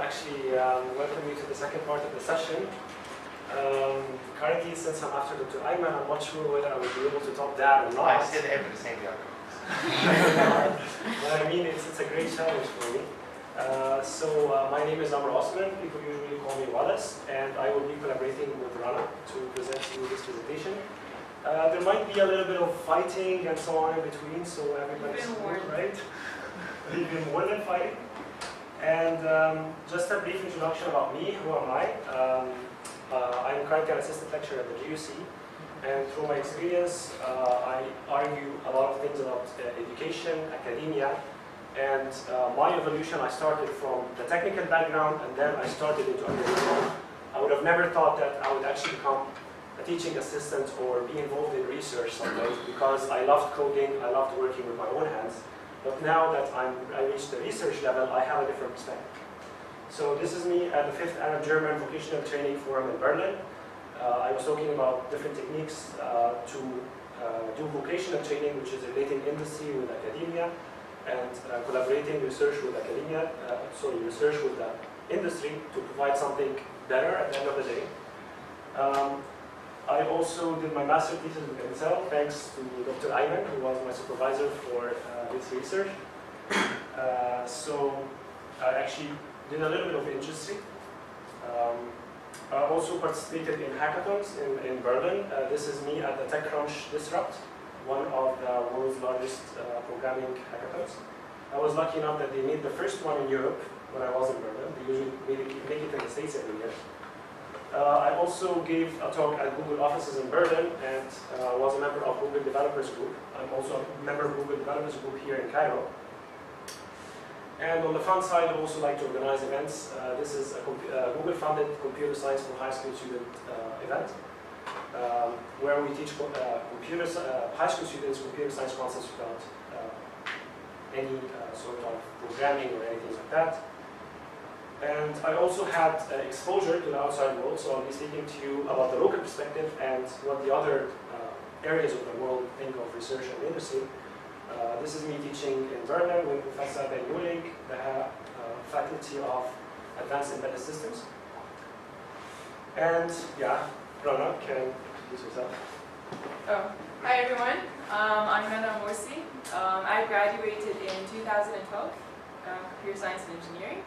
actually welcome you to the second part of the session. Currently, since I'm after Dr. Ayman, I'm not sure whether I will be able to top that or not. I said everything. But I mean, it's a great challenge for me. My name is Osman. People usually call me Wallace, and I will be collaborating with Rana to present you this presentation. There might be a little bit of fighting and so on in between, so everybody's good, right? Even more than fighting. And just a brief introduction about me. Who am I? I'm currently an assistant lecturer at the GUC, and through my experience, I argue a lot of things about education, academia, and my evolution. I started from the technical background, and then I started into undergrad. I would have never thought that I would actually become a teaching assistant or be involved in research sometimes, because I loved coding, I loved working with my own hands. But now that I reached the research level, I have a different perspective. So this is me at the 5th Arab-German Vocational Training Forum in Berlin. I was talking about different techniques to do vocational training, which is relating industry with academia, and collaborating research with academia, research with the industry to provide something better at the end of the day. I also did my master's thesis with Excel, thanks to Dr. Ayman, who was my supervisor for this research. I actually did a little bit of industry. I also participated in hackathons in Berlin. This is me at the TechCrunch Disrupt, one of the world's largest programming hackathons. I was lucky enough that they made the first one in Europe when I was in Berlin. They usually make it in the States every year. I also gave a talk at Google offices in Berlin and was a member of Google Developers Group. I'm also a member of Google Developers Group here in Cairo. And on the fun side, I also like to organize events. This is a Google-funded computer science for high school student event, where we teach high school students computer science concepts without any sort of programming or anything like that. And I also had exposure to the outside world, so I'll be speaking to you about the local perspective and what the other areas of the world think of research and industry. This is me teaching in Berlin with Professor Ben Yulig, the Faculty of Advanced Embedded Systems. And yeah, Rana can introduce yourself. Oh, hi everyone. I'm Rana Morsy. I graduated in 2012, computer science and engineering.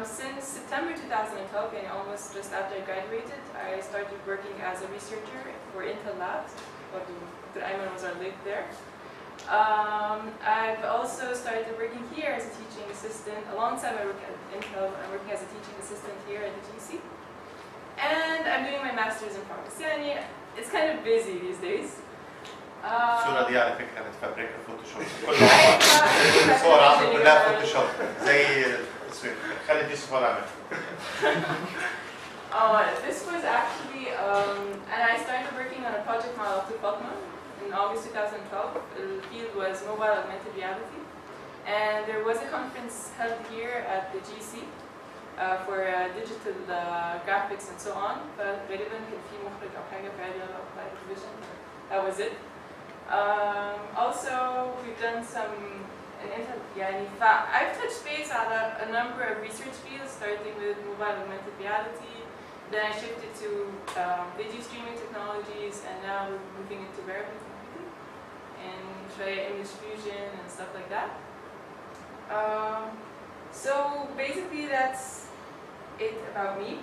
Since September 2012, and almost just after I graduated, I started working as a researcher for Intel Labs. Dr. Ayman was our lead there. I've also started working here as a teaching assistant. Alongside my work at Intel, I'm working as a teaching assistant here at the GUC. And I'm doing my master's in pharmacy. It's kind of busy these days. الصورة دي على فكرة كانت فابريكا فوتوشوب. الصور عامل كلها فوتوشوب زي التصوير. خالد يوسف ولا عمل. This was actually, and I started working on a project model to Fatma in August 2012. The field was mobile augmented reality. And there was a conference held here at the GC for digital graphics and so on. فغالبا كان في مخرج أو حاجة في عالية أو television. That was it. Also, we've done some, I've touched base on a number of research fields, starting with mobile augmented reality. Then I shifted to video streaming technologies, and now we're moving into wearable computing and try image fusion and stuff like that. So basically, that's it about me.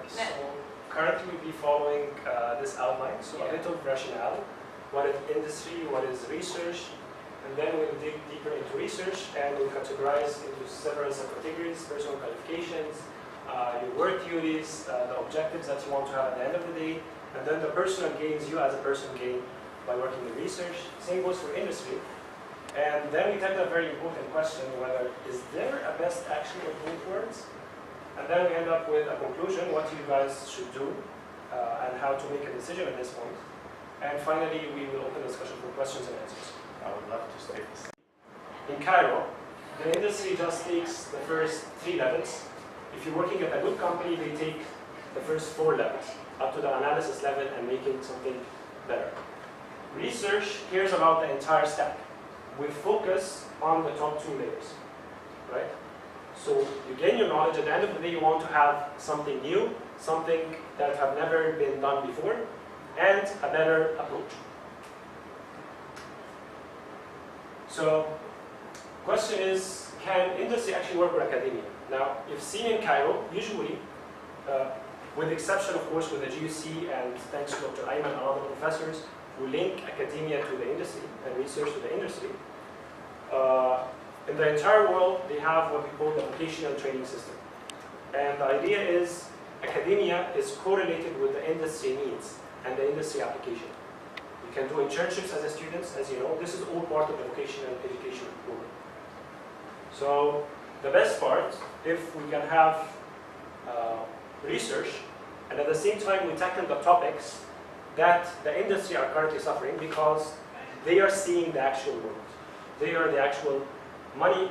So currently, we'll be following this outline. So a bit of rationale. What is industry, what is research, and then we'll dig deeper into research and we'll categorize into several subcategories: personal qualifications, your work duties, the objectives that you want to have at the end of the day, and then the personal gains you as a person gain by working in research. Same goes for industry. And then we tackle a very important question: whether is there a best action of both words? And then we end up with a conclusion: what you guys should do and how to make a decision at this point. And finally, we will open the discussion for questions and answers. I would love to stay. In Cairo, the industry just takes the first 3 levels. If you're working at a good company, they take the first 4 levels, up to the analysis level and making something better. Research cares about the entire stack, with focus on the top 2 layers, right? So you gain your knowledge. At the end of the day, you want to have something new, something that have never been done before, and a better approach. So, question is, can industry actually work with academia? Now, you've seen in Cairo, usually, with the exception, of course, with the GUC, and thanks to Dr. Ayman and other professors who link academia to the industry and research to the industry, in the entire world, they have what we call the vocational training system. And the idea is academia is correlated with the industry needs and the industry application. You can do internships as a student, as you know. This is all part of the vocational education program. So the best part, if we can have research, and at the same time we tackle the topics that the industry are currently suffering because they are seeing the actual world. They are the actual money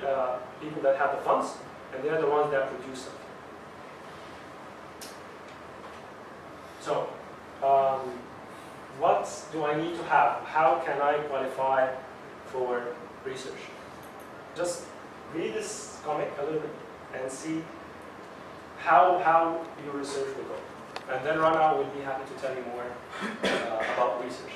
people that have the funds, and they are the ones that produce them. So, what do I need to have? How can I qualify for research? Just read this comic a little bit and see how your research will go. And then Rana will be happy to tell you more about research.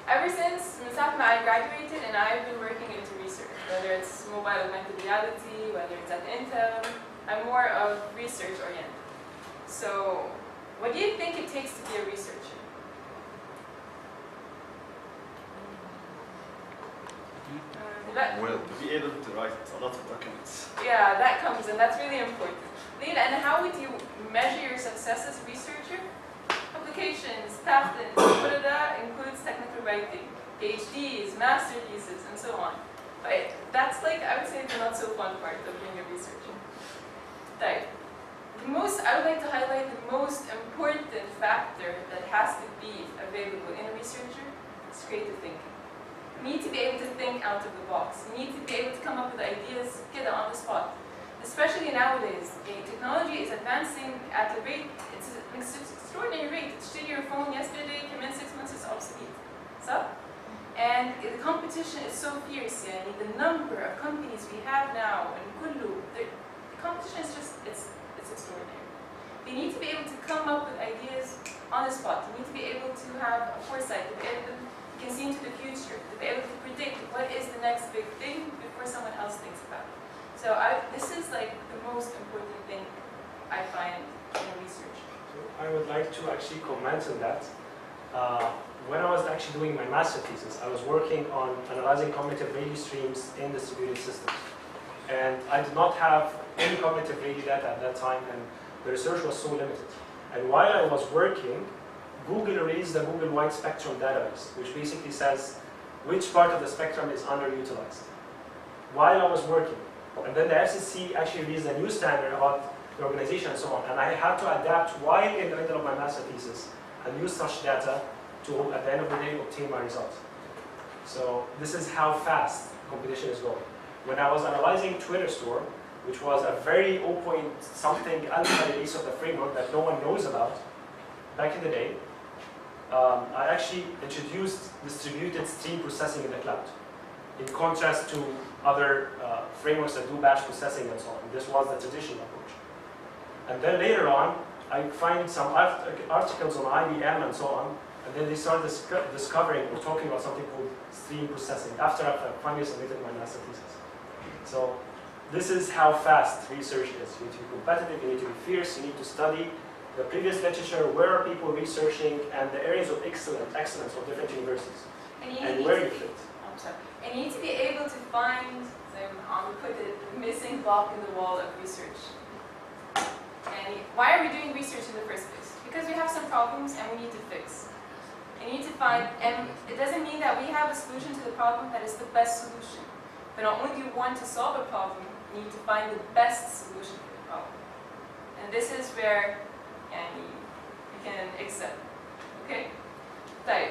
Ever since I graduated, and I've been working into research, whether it's mobile augmented reality, whether it's at Intel, I'm more of research oriented. So, what do you think it takes to be a researcher? Well, to be able to write a lot of documents. Yeah, that comes in. That's really important. Leila, and how would you measure your success as a researcher? Publications, patents, that includes technical writing, PhDs, master theses, and so on. But that's like, I would say, the not so fun part of being a researcher. Right. I would like to highlight the most important factor that has to be available in a researcher is creative thinking. You need to be able to think out of the box. You need to be able to come up with ideas, get it on the spot. Especially nowadays, technology is advancing at a rate, it's an extraordinary rate. It's your phone yesterday, came in 6 months, it's obsolete. So, and the competition is so fierce, yani. The number of companies we have now, and kullu, the competition is just, it's extraordinary. You need to be able to come up with ideas on the spot. You need to be able to have a foresight, to be able to, you can see into the future, to be able to predict what is the next big thing before someone else thinks about it. So this is like the most important thing I find in research. So I would like to actually comment on that. When I was actually doing my master thesis, I was working on analyzing cognitive radio streams in distributed systems. And I did not have any cognitive radio data at that time, and the research was so limited. And while I was working, Google released the Google Wide Spectrum database, which basically says which part of the spectrum is underutilized. While I was working. And then the FCC actually released a new standard about the organization and so on. And I had to adapt while in the middle of my master thesis and use such data to, at the end of the day, obtain my results. So this is how fast competition is going. When I was analyzing Twitter Store, which was a very 0.something alpha release of the framework that no one knows about, back in the day, I actually introduced distributed stream processing in the cloud, in contrast to other frameworks that do batch processing and so on. This was the traditional approach. And then later on, I find some articles on IBM and so on, and then they started discovering or talking about something called stream processing after I finally submitted my master thesis. So this is how fast research is. You need to be competitive, you need to be fierce, you need to study the previous literature, where are people researching, and the areas of excellence of different universities, and where you fit. And you need to be able to find the missing block in the wall of research. And why are we doing research in the first place? Because we have some problems and we need to fix. And you need to find, and it doesn't mean that we have a solution to the problem that is the best solution. But not only do you want to solve a problem, you need to find the best solution for the problem. And this is where you can excel. Okay? طيب,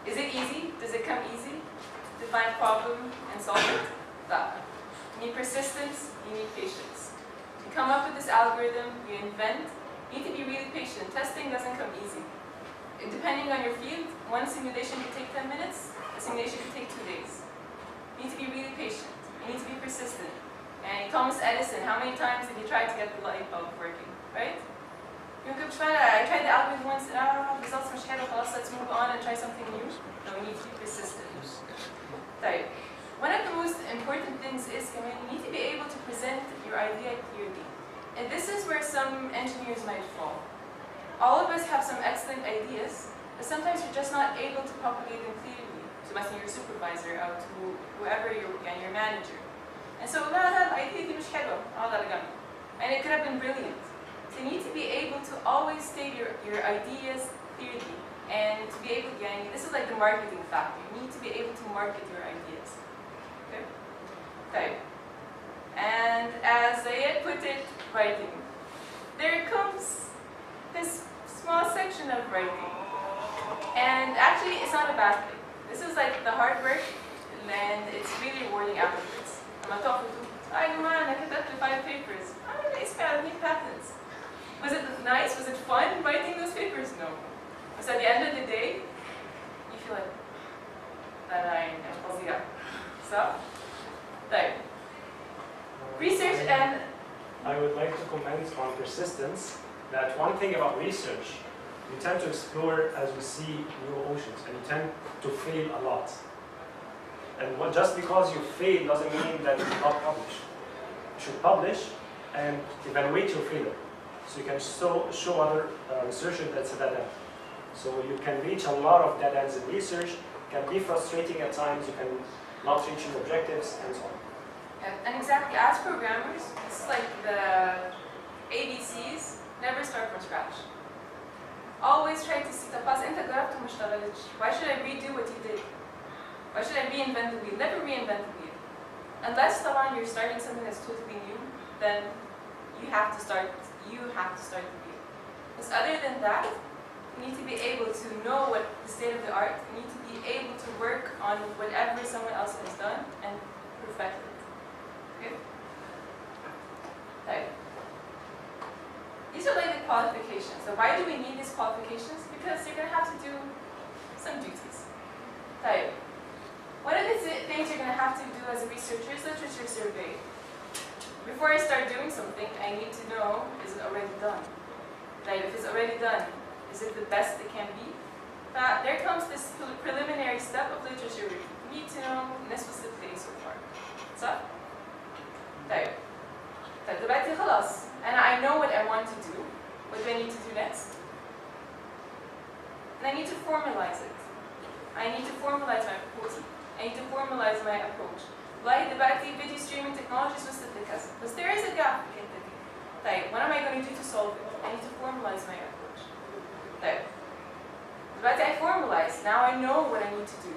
is it easy? Does it come easy? To find problem and solve it? لا. You need persistence, you need patience. You come up with this algorithm, you invent, you need to be really patient. Testing doesn't come easy. Depending on your field, one simulation could take 10 minutes, a simulation could take 2 days. You need to be really patient. You need to be persistent. And Thomas Edison, how many times did he try to get the light bulb working, right? I tried the algorithm once, results مش حلو, let's move on and try something new. No, we need to be persistent. طيب. One of the most important things is you need to be able to present your idea clearly. And this is where some engineers might fall. All of us have some excellent ideas, but sometimes you're just not able to propagate them clearly to your supervisor or to whoever your manager. And so, idea دي مش حلوة, and it could have been brilliant. So you need to be able to always state your ideas clearly, and to be able, this is like the marketing factor. You need to be able to market your ideas. Okay. And as Zayed put it, writing. There comes this small section of writing. And actually, it's not a bad thing. This is like the hard work, and it's really rewarding afterwards. I'm talking to, I kept 5 papers. I need patents. Was it nice? Was it fun writing those papers? No. Because at the end of the day, you feel like that I am fuzzy up. So, there. Research and... I would like to comment on persistence, that one thing about research, you tend to explore as you see new oceans, and you tend to fail a lot. And just because you fail doesn't mean that you should not publish. You should publish and evaluate your failure. So you can show other researchers that's a dead end. So you can reach a lot of dead ends in research. It can be frustrating at times. You can not reach your objectives and so on. And exactly, as programmers, it's like the ABCs, never start from scratch. Always try to see the past. Why should I redo what you did? Why should I reinvent the wheel? Never reinvent the wheel. Unless you're starting something that's totally new, then you have to start the wheel. Because other than that, you need to be able to know what the state of the art. You need to be able to work on whatever someone else has done and perfect it. Okay? Right. These are like the qualifications. So why do we need these qualifications? Because you're going to have to do some duties. Right. One of the things you're going to have to do as a researcher is literature survey. Before I start doing something, I need to know, is it already done? Like, if it's already done, is it the best it can be? There comes this preliminary step of literature review. You need to know this was the thing so far. So, طيب. دلوقتي خلاص. And I know what I want to do. What do I need to do next? And I need to formalize it. I need to formalize my proposal. I need to formalize my approach. Like دلوقتي video streaming technologies was the كذا. But there is a gap in the طيب. What am I going to do to solve it? I need to formalize my approach. طيب. دلوقتي I formalize. Now I know what I need to do.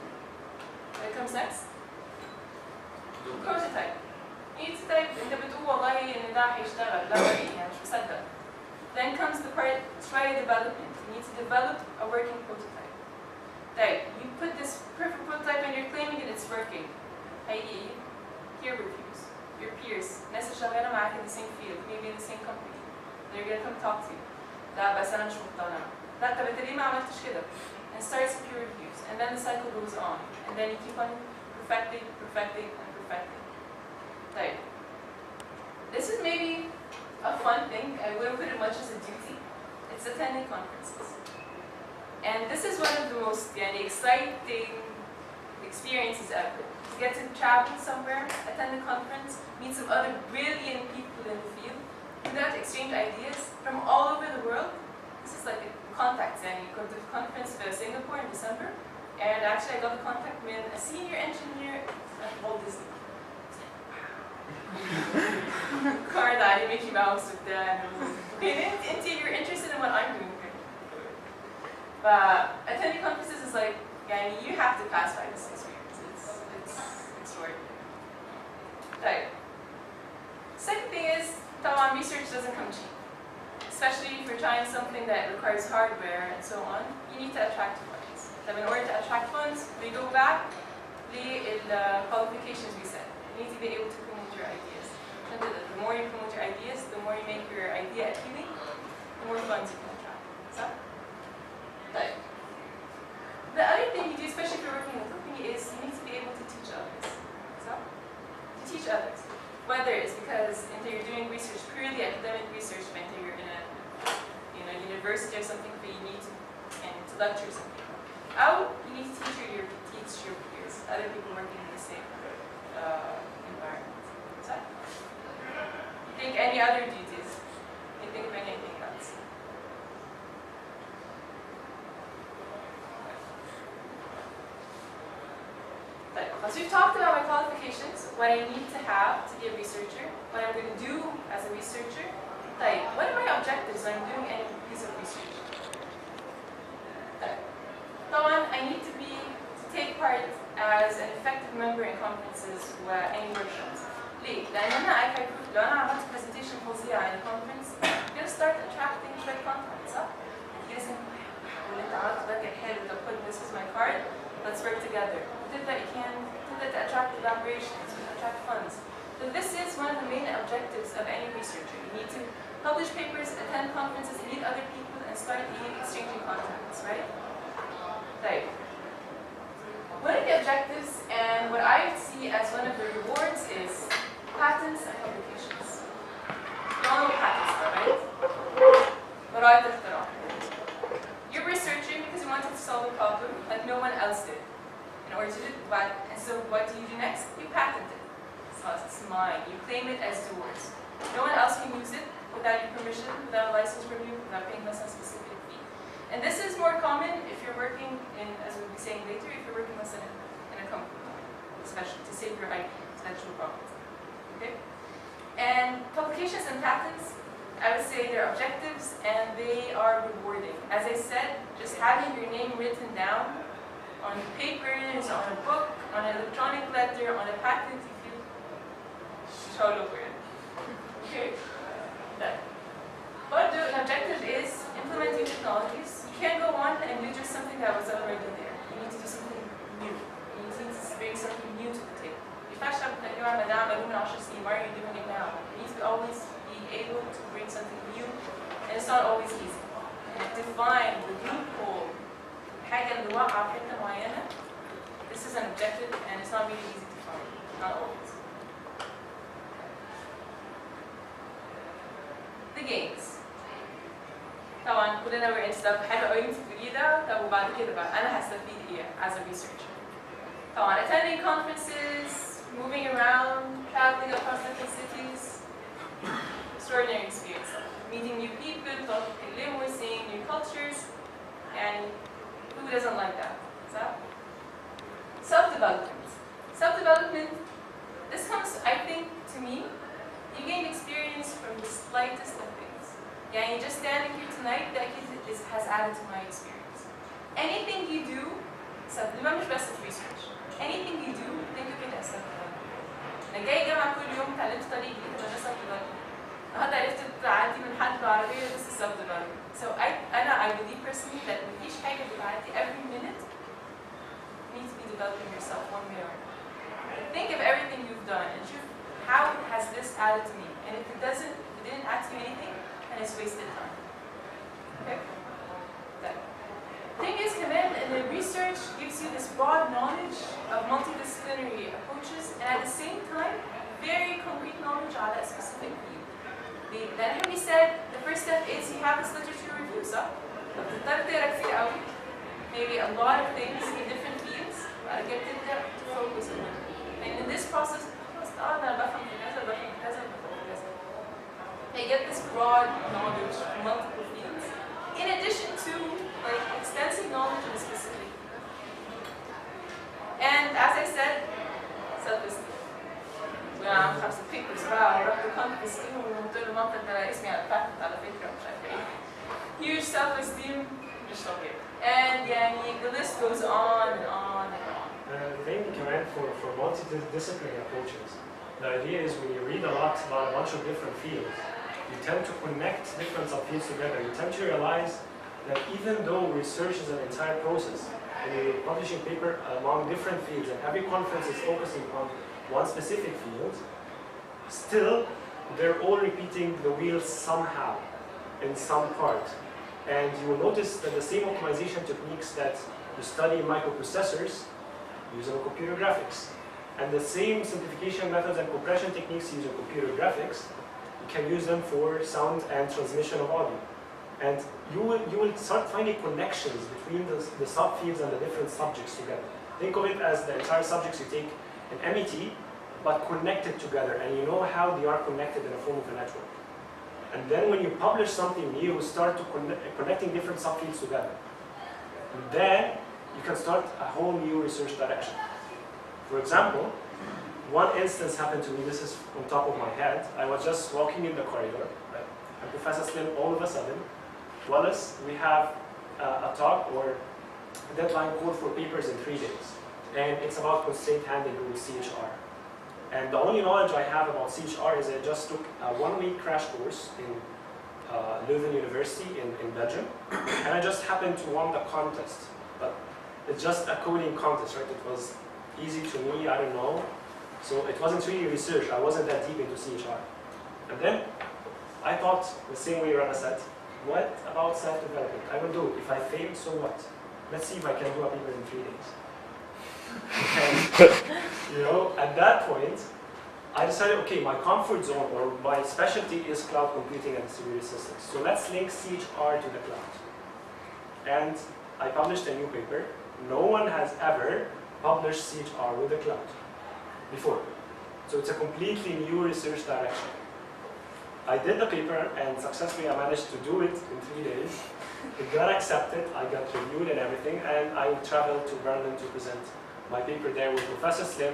What comes next? Prototype. You need to type. أنت بتقول والله إن ده هيشتغل. لا يعني مش مصدق. Then comes the part try development. You need to develop a working prototype. طيب. You put this perfect prototype and you're claiming that it's working. هيجي peer reviews. Your peers. ناس اللي شغالة معاك in the same field, maybe in the same company. They're gonna come talk to you. لا بس أنا مش مقتنع. لا طب أنت ليه ما عملتش كده؟ And starts peer reviews, and then the cycle goes on, and then you keep on perfecting, perfecting, and perfecting. Right. This is maybe a fun thing. I wouldn't put it much as a duty. It's attending conferences, and this is one of the most exciting experiences ever. You get to travel somewhere, attend a conference, meet some other brilliant people in the field, do that, exchange ideas from all over the world. This is like a contact, and you go to the conference for Singapore in December, and actually I got the contact with a senior engineer at Walt Disney. Car daddy, Mickey Mouse with that. Okay, you're interested in what I'm doing here. But attending conferences is like, you have to pass by this experience. It's extraordinary. Right. Second thing is, research doesn't come cheap. Especially if you're trying something that requires hardware and so on, you need to attract audience. طب in order to attract funds, we go back لل-qualifications we set. You need to be able to promote your ideas. The more you promote your ideas, the more you make your idea appealing, the more funds you can attract. So, طيب. The other thing you do, especially if you're working in a company, is you need to be able to teach others. So, to teach others. Whether it's because you're doing research, purely academic research, you're in a university or something, but you need to lecture something. Or you need to teach your peers, other people working in the same environment. So, think any other duties? Can you think of anything else? So we've talked about my qualifications, what I need to have to be a researcher, what I'm going to do as a researcher. Like, what are my objectives when I'm doing any piece of research? I need to take part as an effective member in conferences any workshops. ليه؟ لأن أنا لو أنا عملت presentation فظيعة in a conference, I'm going to start attracting great content, صح؟ You're going to say, واللي أنت عملته ده كان حلو، طب خد this is my card, let's work together. That you can to attract collaborations, to attract funds. So this is one of the main objectives of any researcher. You need to publish papers, attend conferences, meet other people, and start exchanging contacts, right? Right. One of the objectives, and what I see as one of the rewards, is patents and publications. You all know what patents are, right? براءة اختراع. You're researching because you wanted to solve a problem that no one else did. In order to do that, and so what do? Next? You patent it. So it's mine. You claim it as yours. No one else can use it without your permission, without a license from you, without paying us a specific fee. And this is more common if you're working in, as we'll be saying later, if you're working less in a company, especially to save your IP, intellectual property. Okay? And publications and patents, I would say they're objectives and they are rewarding. As I said, just having your name written down on papers, on a book, on an electronic letter, on a patent, you feel shown over it. Okay? But the objective is implementing technologies. You can't go on and do just something that was already there. You need to do something new. You need to bring something new to the table. Why are you doing it now? You need to always be able to bring something new, and it's not always easy. And define the loophole. This is an objective and it's not really easy to find, not always. The gains. طبعا كلنا we're in stuff حلو قوي انت بتقولي ده طب وبعد كده بقى انا هستفيد ايه as a researcher. طبعا attending conferences, moving around, traveling across different cities, extraordinary experience. Meeting new people, talking, seeing new cultures, and who doesn't like that? So, self-development. Self-development, this comes, I think, to me, you gain experience from the slightest of things. Yeah, and just standing here tonight, that has added to my experience. Anything you do, self-development is best of research. Anything you do, think of it as self-development. أنا جاي جامعة كل يوم اتعلمت طريق جديد وأنا self-development. النهارده عرفت تعدي من حد بعربية this is self-development. So I believe personally that مفيش حاجة بتعدي every minute you need to be developing yourself one way or another. Think of everything you've done and how has this added to me? And if it didn't add to anything, then it's wasted time. Okay? The thing is, command and the research gives you this broad knowledge of multidisciplinary approaches, and at the same time, very concrete knowledge on that specific field. Then we said the first step is you have this literature review, so maybe a lot of things in different fields, get to focus on them. And in this process, they get this broad knowledge from multiple fields, in addition to extensive knowledge in a specific field. And as I said, self-esteem. وعم خمس papers بقى ورحت conference وقلت له مامتك ده اسمي على الباتنت على فكرة مش عارفة ايه. Huge self-esteem مش طبيعي. And the list goes on and on and on. Thank you, Karan, for multidisciplinary approaches. The idea is when you read about a bunch of different fields, you tend to connect different subfields together. You tend to realize that even though research is an entire process, publishing paper among different fields, and every conference is focusing on one specific field, still they're all repeating the wheels somehow, in some part. And you will notice that the same optimization techniques that you study in microprocessors use in computer graphics. And the same simplification methods and compression techniques used in computer graphics, you can use them for sound and transmission of audio. And you will start finding connections between the subfields and the different subjects together. Think of it as the entire subjects you take in MET, but connected together, and you know how they are connected in a form of a network. And then when you publish something new, you start to connecting different subfields together. And then you can start a whole new research direction. For example, one instance happened to me, this is on top of my head. I was just walking in the corridor, right? And Professor Slim, all of a sudden, Wallace, we have a talk or a deadline called for papers in 3 days. And it's about constraint handling with CHR. And the only knowledge I have about CHR is I just took a 1-week crash course in Leuven University in Belgium. And I just happened to won the contest. But it's just a coding contest, right? It was easy to me, I don't know. So it wasn't really research. I wasn't that deep into CHR. And then I thought the same way Rana said, what about self-development? I will do it. If I fail, so what? Let's see if I can do a paper in 3 days. And, at that point, I decided, okay, my comfort zone or my specialty is cloud computing and distributed systems. So let's link CHR to the cloud. And I published a new paper. No one has ever published CHR with the cloud before. So it's a completely new research direction. I did the paper and successfully I managed to do it in 3 days. It got accepted, I got reviewed and everything, and I traveled to Berlin to present my paper there with Professor Slim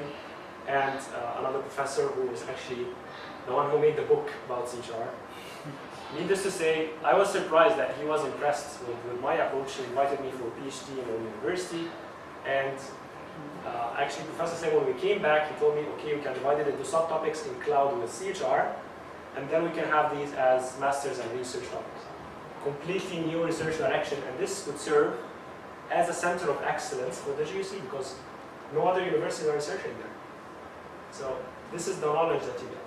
and another professor who was actually the one who made the book about CHR. Needless to say, I was surprised that he was impressed with my approach. He invited me for a PhD in the university, and actually Professor Slim, when we came back, he told me, okay, we can divide it into subtopics in cloud with CHR, and then we can have these as masters and research topics. Completely new research direction, and this would serve as a center of excellence for the GUC because no other universities are researching there. So this is the knowledge that you get.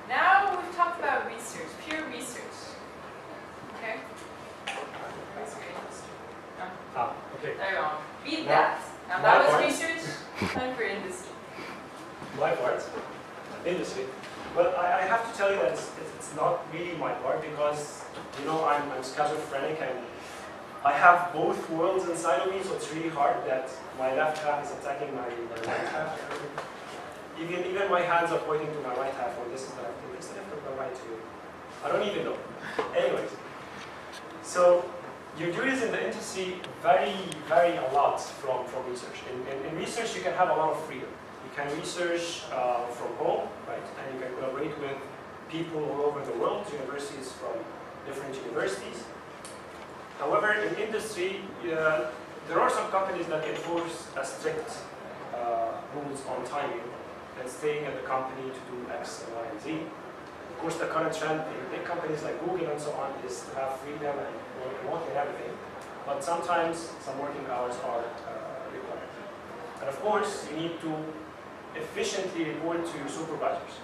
Now we've talked about research, pure research. Okay? Okay. There you go. Read Now, that. Now that was research, time for industry. My part, industry. Well, I have to tell you that it's not really my part because, I'm schizophrenic and I have both worlds inside of me, so it's really hard that my left half is attacking my right half. Even my hands are pointing to my right half, or this is the left, this is the left, or the right to you. I don't even know. Anyways, so you do this in the industry very, very a lot from research. In research, you can have a lot of freedom. You can research from home, right? And you can collaborate with people all over the world, universities from different universities. However, in industry, there are some companies that enforce a strict rules on timing and staying at the company to do X, Y, and Z. Of course, the current trend in big companies like Google and so on is to have freedom and work remote and everything. But sometimes some working hours are required. And of course, you need to efficiently report to your supervisors.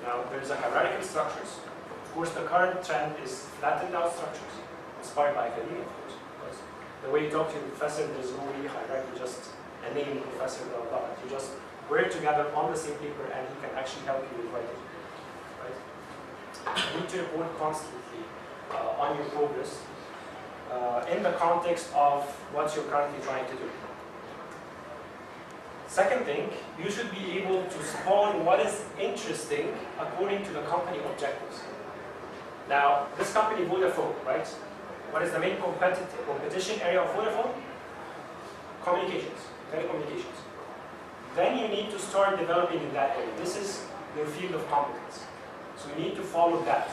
Now, there's a hierarchical structures. Of course, the current trend is flattened out structures, inspired by academia, of course. Because the way you talk to your professor, there's no really hierarchy, just a name professor, blah, blah, blah. You just work together on the same paper and he can actually help you with writing. Right? You need to report constantly on your progress in the context of what you're currently trying to do. Second thing, you should be able to spawn what is interesting according to the company objectives. Now, this company, Vodafone, right? What is the main competition area of Vodafone? Communications, telecommunications. Then you need to start developing in that area. This is your field of competence. So you need to follow that.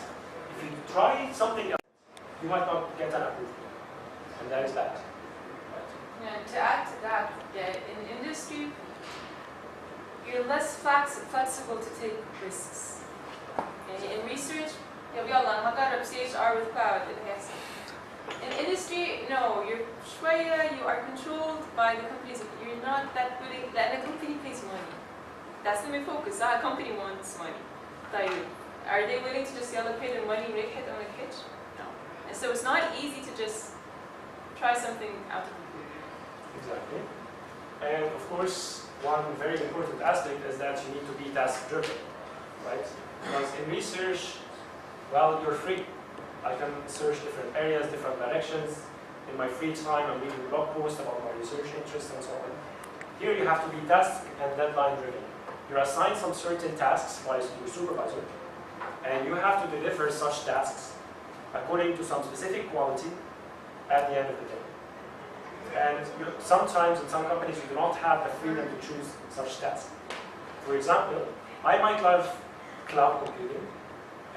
If you try something else, you might not get an approval. And that is that. Yeah, to add to that, in industry, you're less flexible to take risks. In research, we all learn how to CHR with cloud. In industry, no, you're shwaya, you are controlled by the companies. You're not that willing, that a company pays money. That's the main focus. A company wants money. Are they willing to just allocate the money rate hit on a kitch? No. And so it's not easy to just try something out of the blue. Exactly. And of course, one very important aspect is that you need to be task driven, right? Because in research, well, you're free. I can search different areas, different directions. In my free time, I'm reading blog posts about my research interests and so on. Here you have to be task and deadline driven. You're assigned some certain tasks by your supervisor, and you have to deliver such tasks according to some specific quality at the end of the day. And sometimes in some companies you do not have the freedom to choose such tasks. For example, I might love cloud computing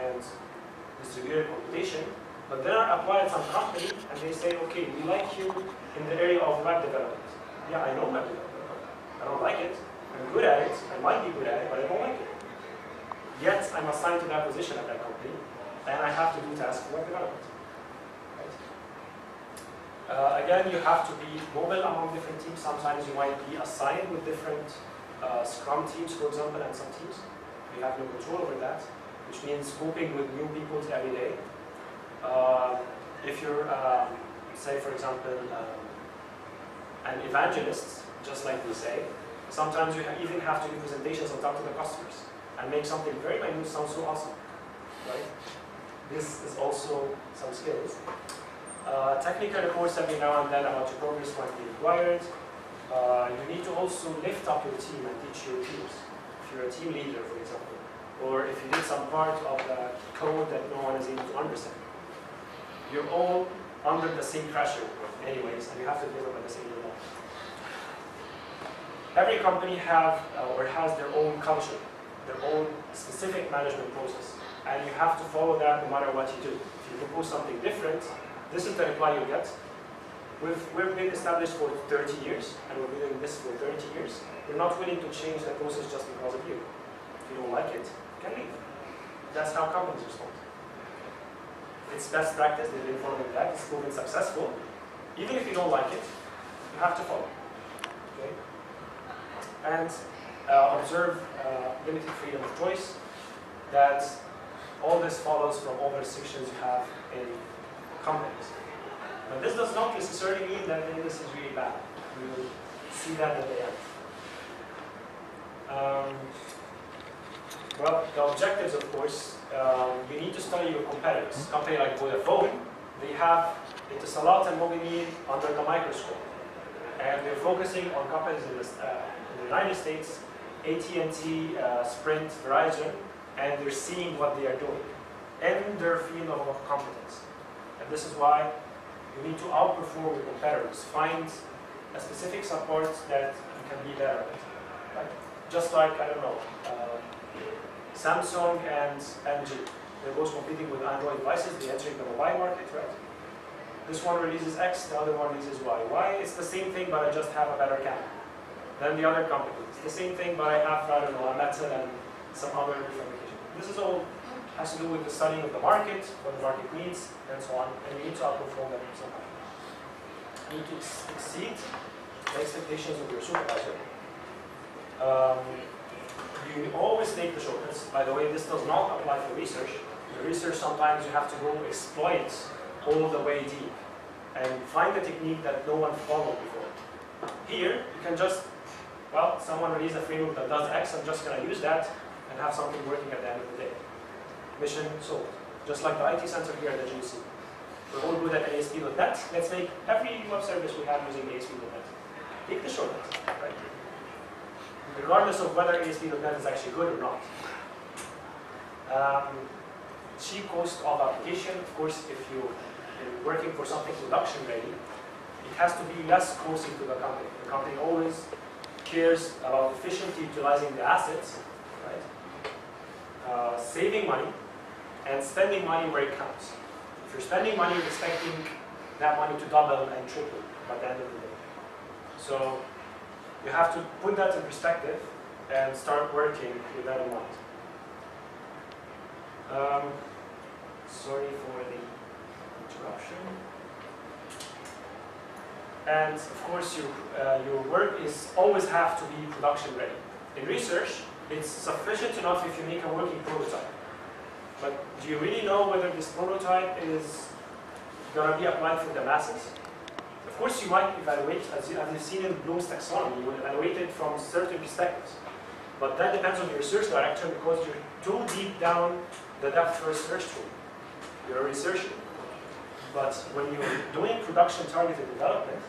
and distributed computation, but then I apply at some company and they say, okay, we like you in the area of web development. Yeah, I know web development. I don't like it. I'm good at it. I might be good at it, but I don't like it. Yet I'm assigned to that position at that company, and I have to do tasks for web development. Right? Again, you have to be mobile among different teams. Sometimes you might be assigned with different Scrum teams, for example, and some teams. You have no control over that, which means coping with new people every day. If you're, say, for example, an evangelist, just like we say, sometimes you even have to do presentations and talk to the customers and make something very minute sound so awesome, right? This is also some skills. Technical reports every now and then about your progress might be required. You need to also lift up your team and teach your peers. If you're a team leader, for example, or if you did some part of the code that no one is able to understand. You're all under the same pressure anyways, and you have to deliver at the same level. Every company has their own culture, their own specific management process, and you have to follow that no matter what you do. If you propose something different, this is the reply you get. We've been established for 30 years, and we're doing this for 30 years. We're not willing to change the process just because of you. If you don't like it, you can leave. That's how companies respond. It's best practice, they've been following that, it's proven successful. Even if you don't like it, you have to follow. Okay? And observe limited freedom of choice, that all this follows from all the restrictions you have in companies. But this does not necessarily mean that this is really bad. We will see that at the end. Well, the objectives, of course, you need to study your competitors. A company like Vodafone, they have Etisalat and Mobile under the microscope. And they're focusing on companies in the United States, AT&T, Sprint, Verizon, and they're seeing what they are doing in their field of competence. And this is why you need to outperform your competitors. Find a specific support that you can be better at. Right? Just like, I don't know, Samsung and LG. They're both competing with Android devices. They're entering the mobile market, right? This one releases X, the other one releases Y. Y, it's the same thing, but I just have a better camera than the other company. It's the same thing, but I have, I don't know, a metal and some other fabrication. This is all has to do with the studying of the market, what the market needs, and so on. And you need to outperform them somehow. You need to exceed the expectations of your supervisor. You always take the shortcuts. By the way, this does not apply for research. In research, sometimes you have to go exploit all the way deep and find a technique that no one followed before. Here, you can just, well, someone released a framework that does X, I'm just going to use that and have something working at the end of the day. Mission solved. Just like the IT center here at the GUC. We're all good at ASP.NET. Let's make every web service we have using ASP.NET. Take the shortcut, right? Regardless of whether ASP.NET is actually good or not. Cheap cost of application, of course, if you're working for something production ready, it has to be less costly to the company. The company always cares about efficiently utilizing the assets, right? Saving money and spending money where it counts. If you're spending money, you're expecting that money to double and triple by the end of the day. So you have to put that in perspective and start working with that in mind. Sorry for the interruption. And of course, your work is always have to be production ready. In research, it's sufficient enough if you make a working prototype. But do you really know whether this prototype is going to be applied for the masses? Of course, you might evaluate, as you've seen in Bloom's taxonomy, you will evaluate it from certain perspectives. But that depends on your research director because you're too deep down the depth research tool. You're a researcher. But when you're doing production targeted development,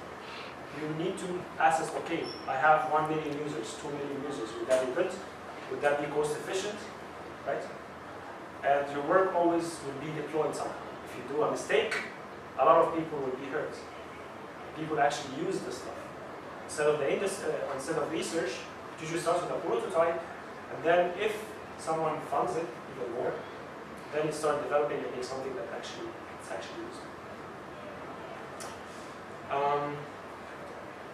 you need to assess, okay, I have 1 million users, 2 million users. Would that be good? Would that be cost efficient? Right? And your work always will be deployed somehow. If you do a mistake, a lot of people will be hurt. People actually use this stuff. Instead of research, you usually start with a prototype, and then if someone funds it even more, then you start developing and make something that actually is actually used.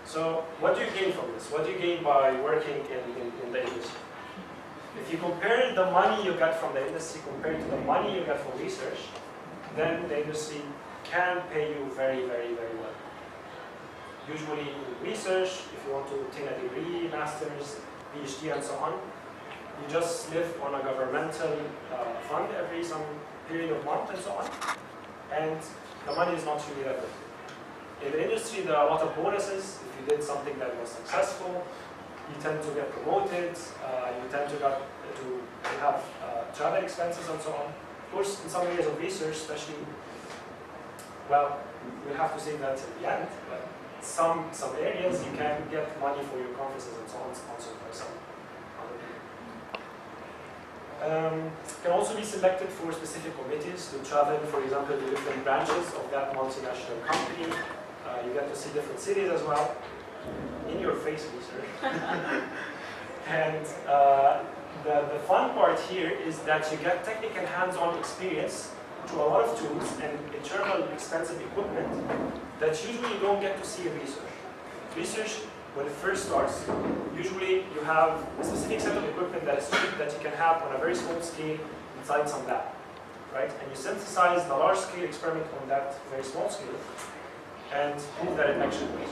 So what do you gain from this? What do you gain by working in the industry? If you compare the money you get from the industry compared to the money you get from research, then the industry can pay you very, very, very well. Usually in research, if you want to obtain a degree, master's, PhD, and so on, you just live on a governmental fund every some period of month and so on, and the money is not really that good. In the industry, there are a lot of bonuses. If you did something that was successful, you tend to get promoted, you tend to have travel expenses and so on. Of course, in some areas of research, especially, well, we'll have to say that at the end, but some areas you can get money for your conferences and so on, sponsored by some other people. Can also be selected for specific committees to travel, for example, to different branches of that multinational company. You get to see different cities as well. In your face research. And the fun part here is that you get technical hands-on experience through a lot of tools and internal expensive equipment that usually you don't get to see in research. Research, when it first starts, usually you have a specific set of equipment that is cheap that you can have on a very small scale inside some lab, right? And you synthesize the large-scale experiment on that very small scale and prove that it actually works.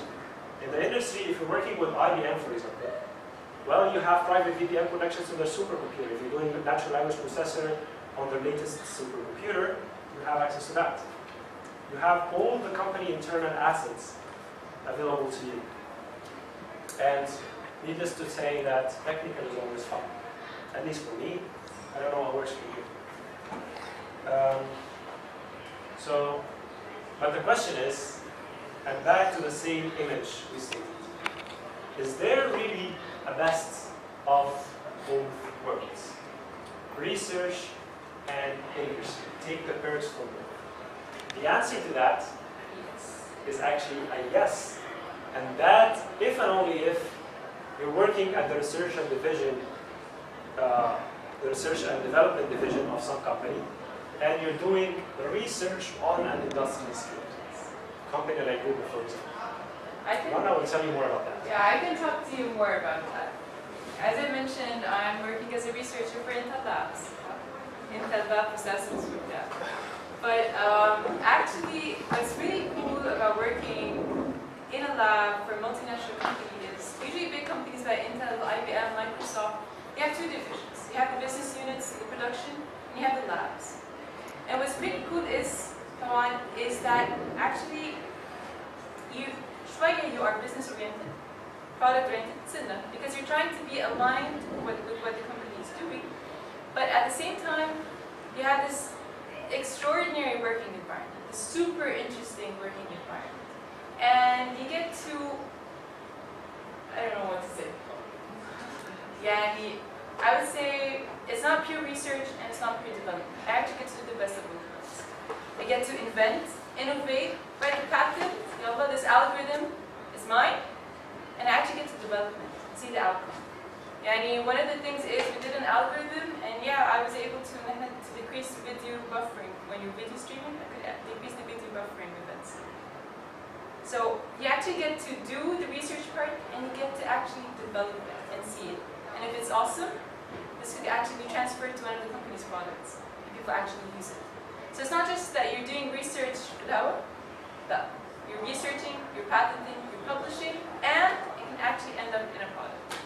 In the industry, if you're working with IBM, for example, well, you have private VPN connections to their supercomputer. If you're doing a natural language processor on their latest supercomputer, you have access to that. You have all the company internal assets available to you. And needless to say that technical is always fun. At least for me. I don't know what works for you. But the question is, and back to the same image we stated. Is there really a best of both worlds? Research and industry. Take the perks from both. The answer to that is actually a yes. And that, if and only if, you're working at the research and division, the research and development division of some company, and you're doing the research on an industrial scale. Company like Google, for example. Rana will tell you more about that. Yeah, I can talk to you more about that. As I mentioned, I'm working as a researcher for Intel Labs. Intel Lab Processors Group, yeah. But actually, what's really cool about working in a lab for a multinational company is usually big companies like Intel, IBM, Microsoft, you have two divisions. You have the business units, the production, and you have the labs. And what's pretty cool is that actually you are business oriented, product oriented, because you're trying to be aligned with what the company is doing. But at the same time, you have this extraordinary working environment, this super interesting working environment. And you get to, I don't know what to say. Yeah, I would say it's not pure research and it's not pure development. I actually get to do the best of both worlds. I get to invent, innovate, write the patent, this algorithm is mine, and I actually get to develop it, see the outcome. Yeah, one of the things is we did an algorithm, and yeah, I was able to decrease the video buffering. When you're video streaming, I could decrease the video buffering events. So you actually get to do the research part, and you get to actually develop it and see it. And if it's awesome, this could actually be transferred to one of the company's products, and people actually use it. So it's not just that you're doing research, you're researching, you're patenting, publishing, and it can actually end up in a product.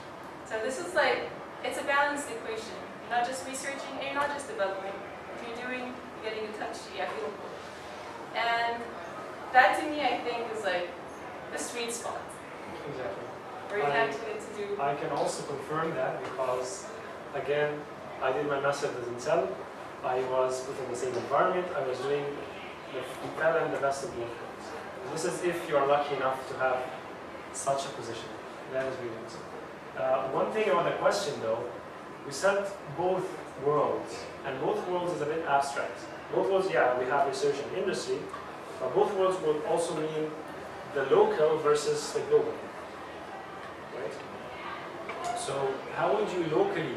So this is like, it's a balanced equation. You're not just researching, and you're not just developing. What you're doing, you're getting in touch, and that to me, I think, is like the sweet spot. Exactly. Where you can actually get to do. I can also confirm that because, again, I did my master's in Intel. I was put in the same environment. I was doing the better and the best of both worlds. This is if you are lucky enough to have such a position. That is really awesome. One thing about the question, though, we said both worlds, and both worlds is a bit abstract. Both worlds, yeah, we have research and industry, but both worlds would also mean the local versus the global, right? So how would you locally,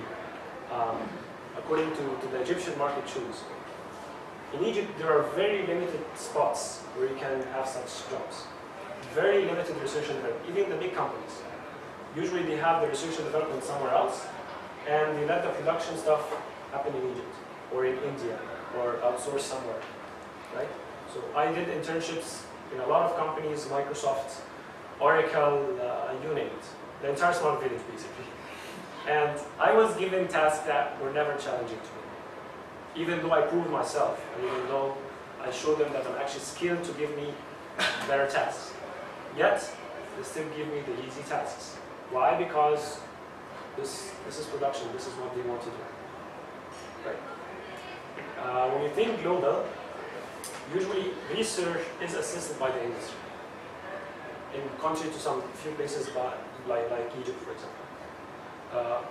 according to the Egyptian market, choose? In Egypt, there are very limited spots where you can have such jobs. Very limited research and development, even the big companies. Usually they have the research and development somewhere else, and they let the production stuff happen in Egypt, or in India, or outsourced somewhere, right? So I did internships in a lot of companies, Microsoft, Oracle, you name it. The entire smart village, basically. And I was given tasks that were never challenging to me. Even though I proved myself, and even though I showed them that I'm actually skilled to give me better tasks. Yet, they still give me the easy tasks. Why? Because this is production, this is what they want to do. Right? When you think global, usually research is assisted by the industry. In contrary to some few places like Egypt, for example.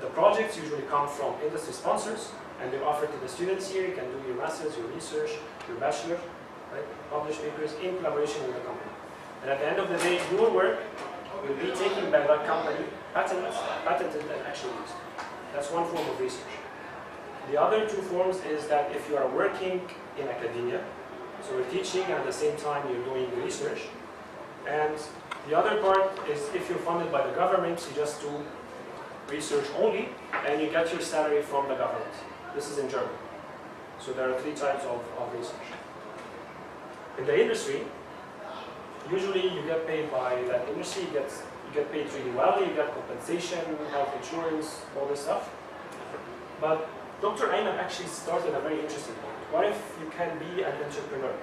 The projects usually come from industry sponsors, and they're offered to the students here. You can do your master's, your research, your bachelor, right? Publish papers in collaboration with the company. And at the end of the day, your work will be taken by that company, patented and actually used. That's one form of research. The other two forms is that if you are working in academia, so you're teaching and at the same time you're doing research. And the other part is if you're funded by the government, you just do research only, and you get your salary from the government. This is in Germany. So there are 3 types of research. In the industry, usually you get paid by that industry, you get paid really well, you get compensation, health insurance, all this stuff. But Dr. Ayman actually started a very interesting point. What if you can be an entrepreneur,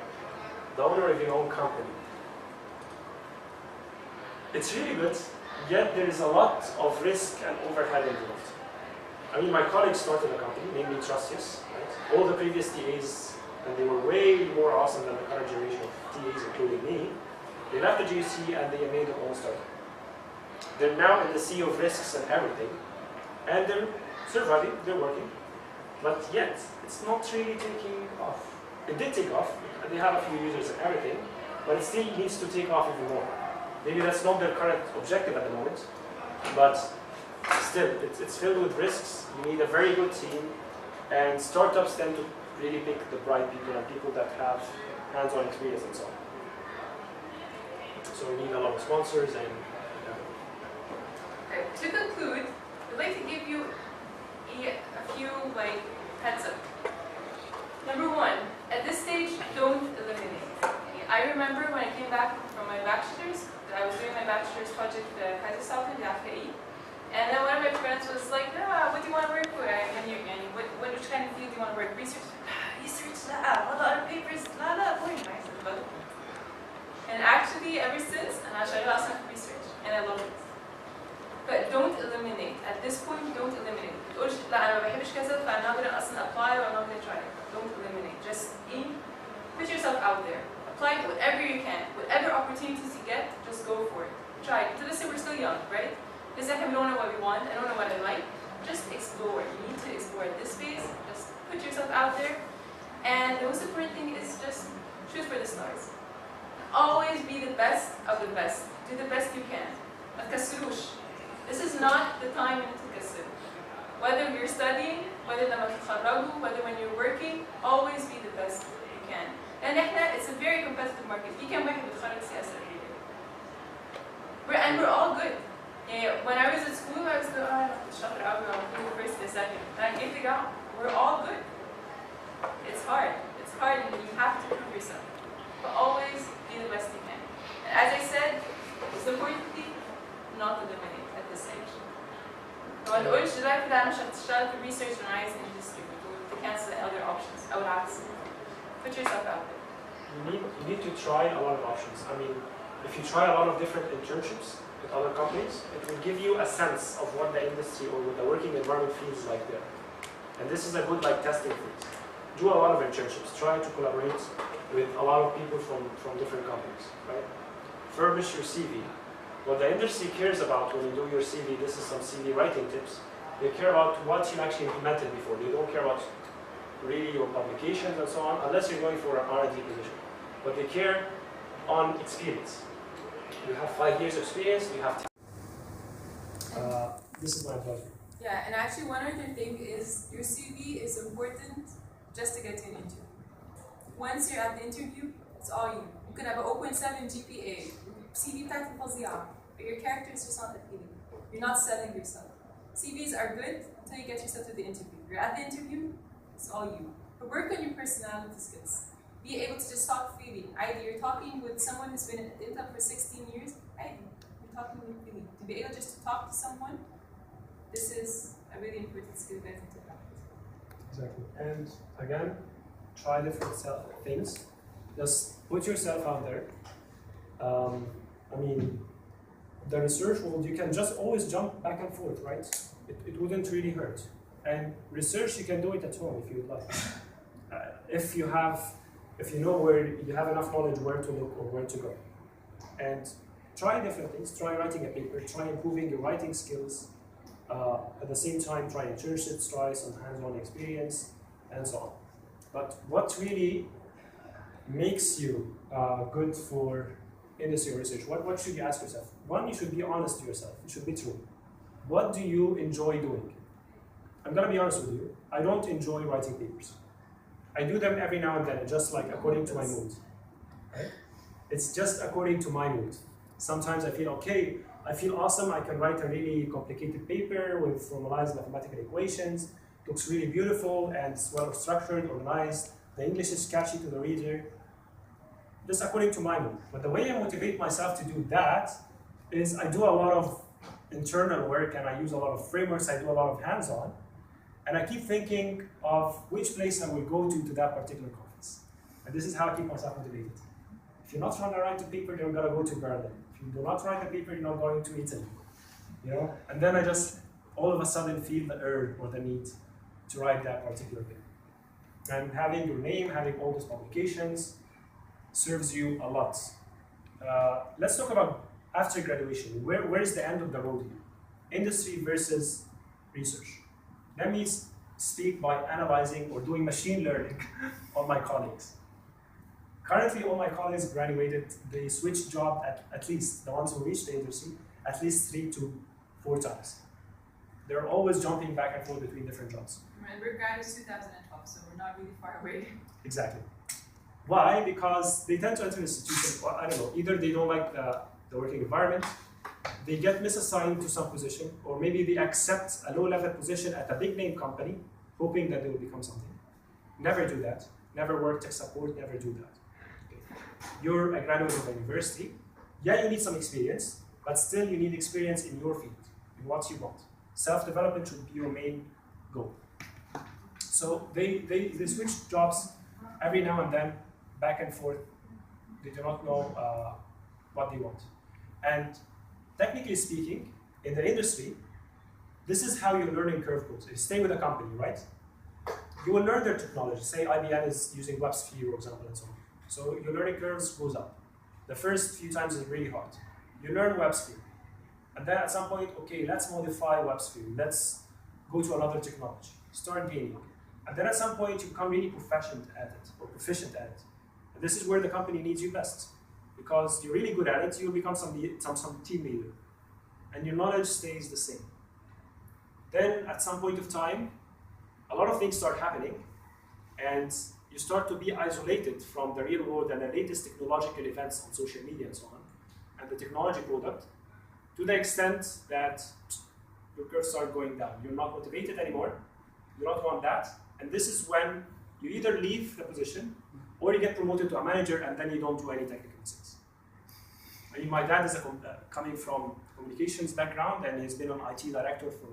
the owner of your own company? It's really good, yet there is a lot of risk and overhead involved. I mean, my colleagues started a company, namely Trustius, right? All the previous TAs, and they were way more awesome than the current generation of TAs, including me. They left the GUC and they made their own startup. They're now in the sea of risks and everything, and they're surviving, they're working, but yet it's not really taking off. It did take off, and they have a few users and everything, but it still needs to take off even more. Maybe that's not their current objective at the moment, but still, it's filled with risks. You need a very good team, and startups tend to really pick the bright people and people that have hands-on experience and so on. So we need a lot of sponsors and Okay, to conclude, I'd like to give you a few heads up. Number 1, at this stage, don't eliminate. I remember when I came back from my bachelor's, I was doing my bachelor's project at Kaiserslautern, the AFKI, and then one of my friends was like, what do you want to work with? Which kind of field do you want to work? Research? Research, a lot of papers, boring. And actually, ever since, I started asking for research, and I love it. But don't eliminate. At this point, don't eliminate. تقولش لا أنا ما بحبش كذا فأنا not gonna apply or I'm not gonna try it. Don't eliminate. Just put yourself out there. Apply whatever you can. Whatever opportunities you get, just go for it. Try it. To this day, we're still young, right? This second, we don't know what we want. I don't know what I like. Just explore. You need to explore at this phase. Just put yourself out there. And the most important thing is just shoot for the stars. Always be the best of the best. Do the best you can. ما تكسروش. This is not the time to تكسر. Whether you're studying, whether لما تتخرجوا, whether when you're working, always be the best you can. And it's a very competitive market. في كم واحد بيتخرج سياسة every year. And we're all good. When I was at school, I was like, شاطر قوي, I'm first and second. And I get the job. We're all good. It's hard. It's hard, and you have to prove yourself. But always be the best you can. And as I said, بس importantly not eliminate at this stage. ما نقولش دلوقتي ده أنا مش هتشتغل في research and عايز industry to cancel other options أو العكس. Put yourself out there. You need to try a lot of options. I mean, if you try a lot of different internships with other companies, it will give you a sense of what the industry or what the working environment feels like there. And this is a good testing phase. Do a lot of internships. Try to collaborate with a lot of people from different companies, right? Furbish your CV. What the industry cares about when you do your CV, this is some CV writing tips. They care about what you actually implemented before. They don't care about really your publications and so on, unless you're going for an R&D position. But they care on experience. You have 5 years of experience, you have this is my pleasure. Yeah, and actually one other thing is your CV is important just to get to an interview. Once you're at the interview, it's all you. You can have an 0.7 GPA, CV بتاعتك فظيعة, but your character is just not appealing. You're not selling yourself. CVs are good until you get yourself to the interview. You're at the interview, it's all you. But work on your personality skills. Be able to just talk freely. Either you're talking with someone who's been at Intel for 16 years, either you're talking with freely. To be able just to talk to someone, this is a really important skill that you need to practice. Exactly. And again, try different things. Just put yourself out there. I mean, the research world, you can just always jump back and forth, right? It wouldn't really hurt. And research, you can do it at home if you'd like. If you know where you have enough knowledge where to look or where to go. And try different things. Try writing a paper. Try improving your writing skills. At the same time, try internships. Try some hands-on experience, and so on. But what really makes you good for industry research? What should you ask yourself? One, you should be honest to yourself. You should be true. What do you enjoy doing? I'm gonna be honest with you. I don't enjoy writing papers. I do them every now and then, just like according to my mood. Right? It's just according to my mood. Sometimes I feel okay, I feel awesome, I can write a really complicated paper with formalized mathematical equations, looks really beautiful and it's well structured, organized, the English is catchy to the reader. Just according to my mood. But the way I motivate myself to do that is I do a lot of internal work and I use a lot of frameworks, I do a lot of hands-on. And I keep thinking of which place I will go to that particular conference. And this is how I keep myself motivated. If you're not trying to write a paper, you're going to go to Berlin. If you do not write a paper, you're not going to Italy. You know? And then I just all of a sudden feel the urge or the need to write that particular paper. And having your name, having all these publications serves you a lot. Let's talk about after graduation. Where is the end of the road here? Industry versus research. Let me speak by analyzing or doing machine learning on my colleagues. Currently, all my colleagues graduated, they switched job at least, the ones who reached the industry, at least 3 to 4 times. They're always jumping back and forth between different jobs. And we're graduates 2012, so we're not really far away. Exactly. Why? Because they tend to enter an institution, or I don't know, either they don't like the working environment, they get misassigned to some position, or maybe they accept a low-level position at a big-name company, hoping that they will become something. Never do that. Never work tech support, never do that. Okay. You're a graduate of a university. Yeah, you need some experience, but still you need experience in your field, in what you want. Self-development should be your main goal. So they switch jobs every now and then, back and forth. They do not know what they want. And technically speaking, in the industry, this is how your learning curve goes. You stay with a company, right? You will learn their technology. Say IBM is using WebSphere, for example, and so on. So your learning curve goes up. The first few times is really hard. You learn WebSphere. And then at some point, okay, let's modify WebSphere. Let's go to another technology. Start gaining. And then at some point, you become really proficient at it. And this is where the company needs you best. Because you're really good at it, you'll become some team leader. And your knowledge stays the same. Then at some point of time, a lot of things start happening, and you start to be isolated from the real world and the latest technological events on social media and so on, and the technology product, to the extent that your curves start going down. You're not motivated anymore, you don't want that, and this is when you either leave the position, or you get promoted to a manager and then you don't do any technical skills. My dad is coming from communications background, and he's been an IT director for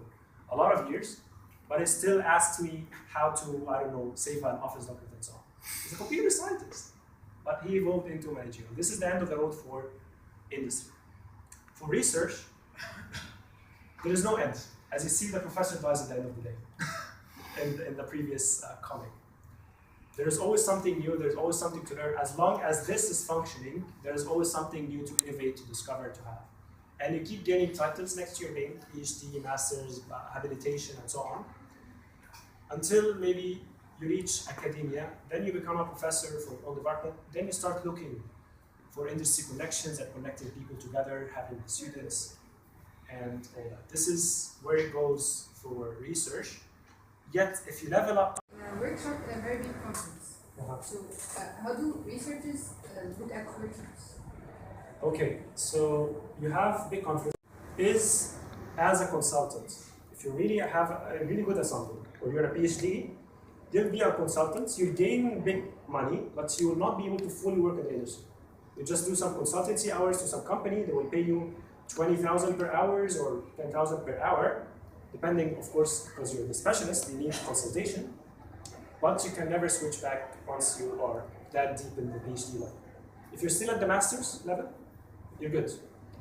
a lot of years, but he still asks me how to, I don't know, save an office document and so on. He's a computer scientist, but he evolved into managerial. This is the end of the road for industry. For research, there is no end. As you see, the professor dies at the end of the day in the previous comic. There is always something new, there's always something to learn. As long as this is functioning, there is always something new to innovate, to discover, to have. And you keep gaining titles next to your name, PhD, master's, habilitation, and so on, until maybe you reach academia, then you become a professor for your own department, then you start looking for industry connections and connecting people together, having students, and all that. This is where it goes for research. Yet, if you level up... workshop at a very big conference. So, how do researchers look at workshops? Okay, so you have big conference is as a consultant. If you really really good at something, or you're a PhD, you'll be a consultant. You gain big money, but you will not be able to fully work in the industry. You just do some consultancy hours to some company. They will pay you 20,000 per hour or 10,000 per hour, depending, of course, because you're the specialist. You need consultation. But you can never switch back once you are that deep in the PhD level. If you're still at the master's level, you're good.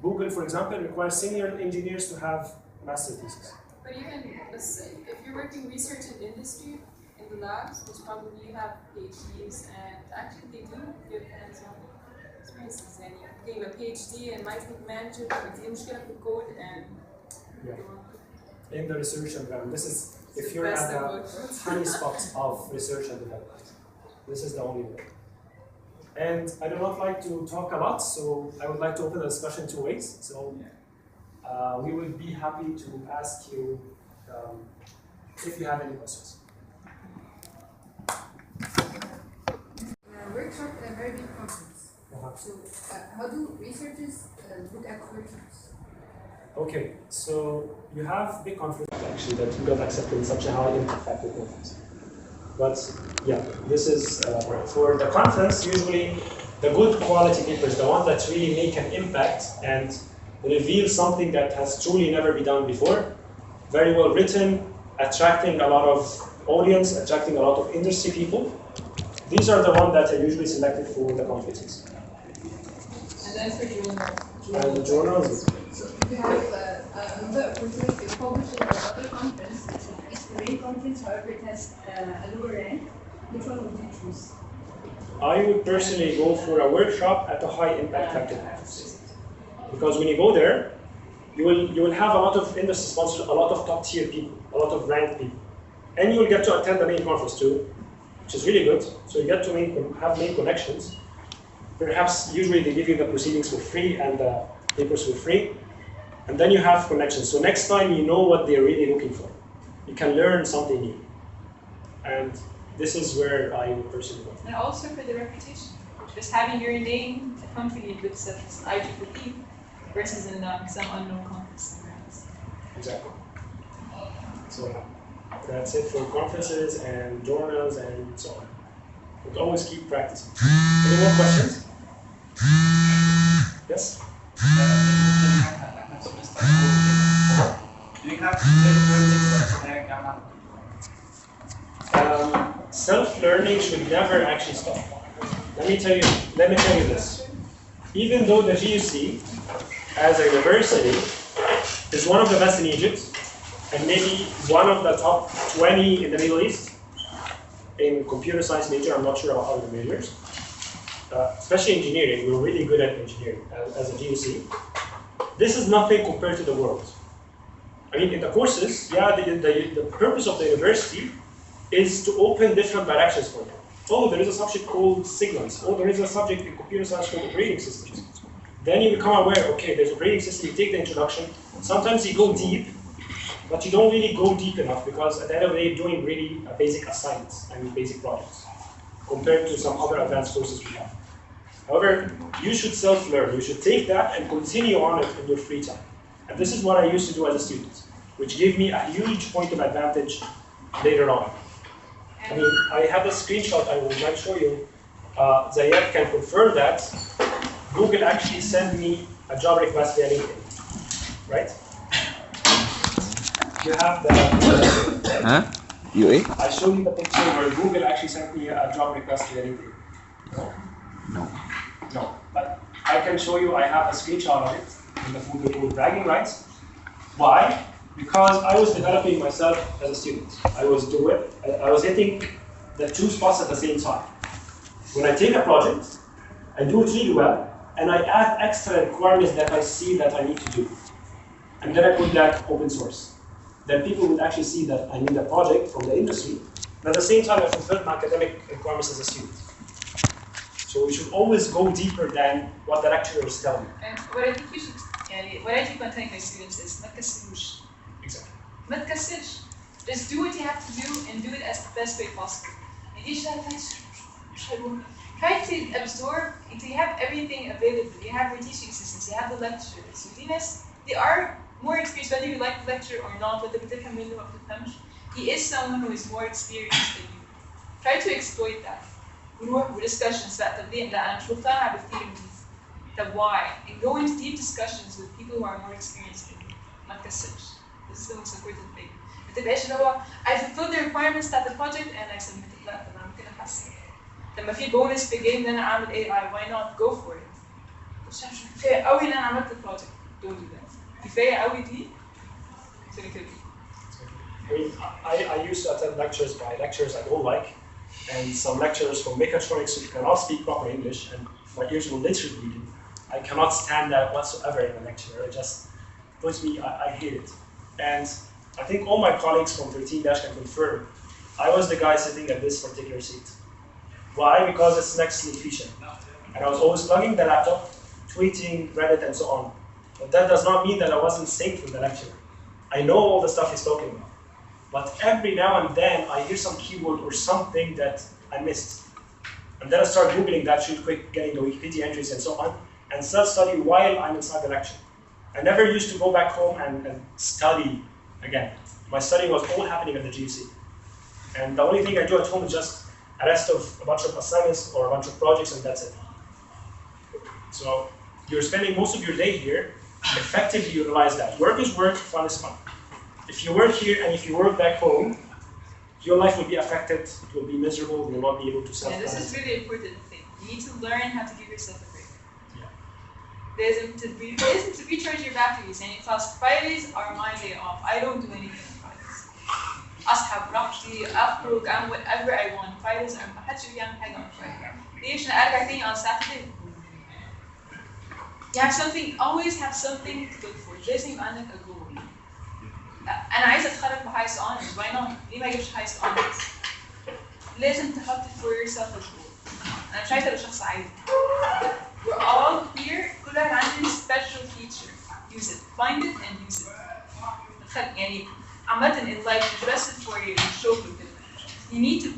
Google, for example, requires senior engineers to have master thesis. But even, let's say, if you're working research in industry, in the labs, which probably have PhDs, and actually they do give hands-on experiences. And you're getting a PhD and might be manager, but it's the code and... Yeah. In the research and development. This is, if you're at the tiny spots of research and development. This is the only way. And I do not like to talk a lot, so I would like to open the discussion two ways. So we would be happy to ask you if you have any questions. Workshop at a very big conference. So how do researchers look at workshops? Okay, so you have big conferences actually that you got accepted in such a high impact factor conference. But yeah, this is for the conference, usually the good quality papers, the ones that really make an impact and reveal something that has truly never been done before, very well written, attracting a lot of audience, attracting a lot of industry people. These are the ones that are usually selected for the conferences. And then for journals. And the journals. So if you have the opportunity to publish in another conference, it's the main conference, however it has a lower rank, which one would you choose? I would personally go for a workshop at a high impact factor conference. Because when you go there, you will have a lot of industry sponsors, a lot of top tier people, a lot of ranked people. And you will get to attend the main conference too, which is really good. So you get to have main connections. Perhaps usually they give you the proceedings for free and the papers for free. And then you have connections. So next time you know what they're really looking for. You can learn something new. And this is where I would personally go. And also for the reputation. Just having your name accompanied with such as IEEE versus in some unknown conference somewhere else. Exactly. So that's it for conferences and journals and so on. But always keep practicing. Any more questions? Yes? Do you have self-learning? Self-learning should never actually stop. Let me tell you this. Even though the GUC, as a university, is one of the best in Egypt, and maybe one of the top 20 in the Middle East, in computer science major, I'm not sure about other majors, especially engineering, we're really good at engineering as a GUC. This is nothing compared to the world. I mean, in the courses, yeah, the purpose of the university is to open different directions for you. Oh, there is a subject called signals. Oh, there is a subject in computer science called operating systems. Then you become aware, okay, there's operating system, you take the introduction. Sometimes you go deep, but you don't really go deep enough because at the end of the day, you're doing really basic assignments and basic projects compared to some other advanced courses we have. However, you should self-learn. You should take that and continue on it in your free time. And this is what I used to do as a student, which gave me a huge point of advantage later on. I mean, I have a screenshot I would like to show you. Zayed can confirm that. Google actually sent me a job request via LinkedIn, right? You have the. Huh? UA? I showed you the picture where Google actually sent me a job request via LinkedIn. No? No. No. But I can show you, I have a screenshot of it in the folder called bragging rights. Why? Because I was developing myself as a student. I was hitting the two spots at the same time. When I take a project, I do it really well, and I add extra requirements that I see that I need to do. And then I put that open source. Then people would actually see that I need a project from the industry, and at the same time I fulfilled my academic requirements as a student. So we should always go deeper than what the lecturer is telling you. And what I think we should, what I keep on telling my students is, ما تكسلوش. Exactly. ما تكسلش. Just do what you have to do and do it as the best way possible. And you should try to absorb, you have everything available. You have your teaching assistants, you have the lecturers. They are more experienced, whether you like the lecture or not, whether he is someone who is more experienced than you. Try to exploit that. ونروح discussions بقى طب ليه؟ لا أنا مش مقتنعة بالثيري دي. طب why? And go into deep discussions with people who are more experienced than you. ما تكسلش. This is the most important thing. ما تبقاش اللي هو I fulfilled the requirements بتاعت the project and I submitted. لا طب أنا ممكن أحسن. لما في bonus في game إن أنا أعمل AI, why not go for it? مش كفاية قوي إن أنا عملت البروجكت. Don't do that. كفاية قوي دي. it's gonna kill you. I mean, I used to attend lectures by lecturers I don't like, and some lecturers from mechatronics who cannot speak proper English, and my ears will literally bleed. I cannot stand that whatsoever in a lecture. It just puts me, I hate it. And I think all my colleagues from 13- can confirm, I was the guy sitting at this particular seat. Why? Because it's next to the efficient. And I was always plugging the laptop, tweeting, Reddit, and so on. But that does not mean that I wasn't synced with the lecturer. I know all the stuff he's talking about. But every now and then, I hear some keyword or something that I missed. And then I start Googling that real quick, getting the Wikipedia entries and so on, and self-study while I'm inside the lecture. I never used to go back home and study again. My studying was all happening at the GUC. And the only thing I do at home is just a rest of a bunch of assignments or a bunch of projects, and that's it. So you're spending most of your day here. Effectively utilize that. Work is work, fun is fun. If you work here and if you work back home, your life will be affected, it will be miserable, you will not be able to self-plan. Yeah, this is really important thing. You need to learn how to give yourself a break. Yeah. There's to recharge your batteries, and because Fridays are my day off. I don't do anything on Fridays. أصحى براحتي, أخرج, أعمل whatever I want. Fridays are ما حدش بيعمل حاجة on Friday. ليش أرجع تاني on Saturday? You have something, always have something to look for. لازم يبقى عندك a goal. أنا عايزة أتخرج بhighest honors. Why not? ليه ما أجيبش highest honors؟ لازم تحط for yourself a goal. أنا مش عايزة أبقى شخص عادي. We're all here. كل واحد عنده special feature. Use it. Find it and use it. يعني عامة in life مش بس for الشغل وكده. You need to